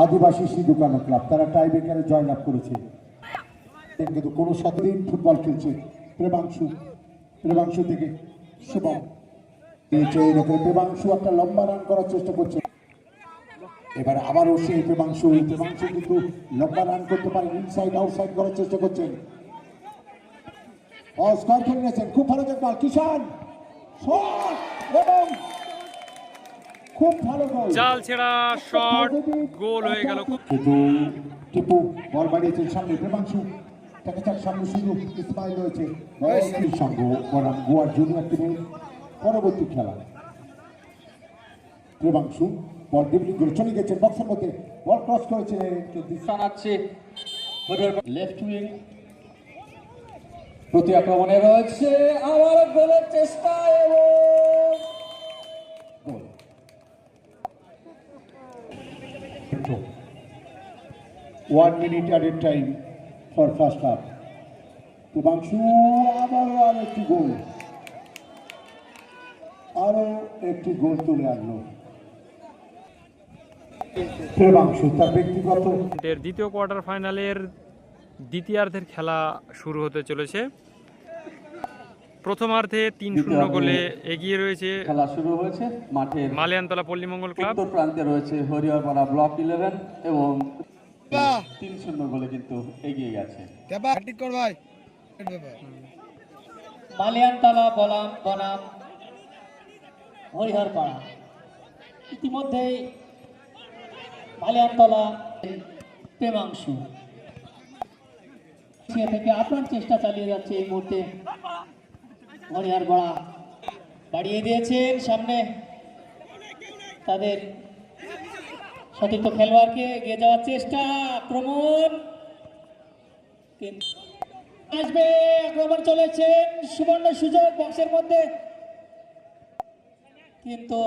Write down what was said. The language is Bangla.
আদিবাসী সিধুকানু ক্লাব তারা টাই ব্রেকারে জয়লাভ করেছে। কিন্তু কোনো শতদিন ফুটবল খেলছে প্রেমাংশু থেকে শুভম প্রেমাংশু একটা লম্বা রান করার চেষ্টা করছে। এবার আবারও সেই প্রেমাংশু কিন্তু লম্বা রান করতে পারে, ইনসাইড আউটসাইড করার চেষ্টা করছেন। স্কোর করে নিয়েছেন, খুব ভালো দেখবার কিষান এবং খুব ভালো গোল, জাল ছেড়া শট, গোল হয়ে গেল। কিন্তু টিপু বল বাড়িয়েছেন সামনে, প্রেমাংশু তাকে তার সামনে শুধু ইসমাইল রয়েছে সঙ্গ বনাম গোয়ার জুনিয়র টিমের পরবর্তী খেলা। প্রেমাংশু বল ড্রিবলিং করে চলে গেছেন বক্সের মধ্যে, বল ক্রস করেছে লেফট উইং প্রতি আক্রমণে রয়েছে, আবার গোলের চেষ্টা এবং গোল। 1 minute added time for first half. Premangshu আবারও একটি গোল তুলে আনলো প্রেমাংশু তার ব্যক্তিগত। দ্বিতীয় কোয়ার্টার ফাইনালের দ্বিতীয়ার্ধের খেলা শুরু হতে চলেছে। প্রথমার্ধে 3-0 গোলে এগিয়ে রয়েছে খেলা শুরু হয়েছে। মাঠের মালিয়ানতলা পল্লীমঙ্গল ক্লাব। উত্তর প্রান্তে রয়েছে হরিহরপাড়া ব্লক 11 এবং 3-0 গোলে কিন্তু এগিয়ে গেছে। মালিয়ানতলা বনাম হরিহরপাড়া। ইতিমধ্যেই মালিয়ানতলা প্রেমাংশু থেকে আপ্রাণ চেষ্টা চালিয়ে যাচ্ছে। এই মুহূর্তে হরিহরপাড়া বাড়িয়ে দিয়েছেন সামনে তাদের সতীর্থ খেলোয়াড়কে, এগিয়ে যাওয়ার চেষ্টা, আক্রমণ আসবে, আক্রমণ চলেছেন, সুবর্ণ সুযোগ বক্সের মধ্যে, কিন্তু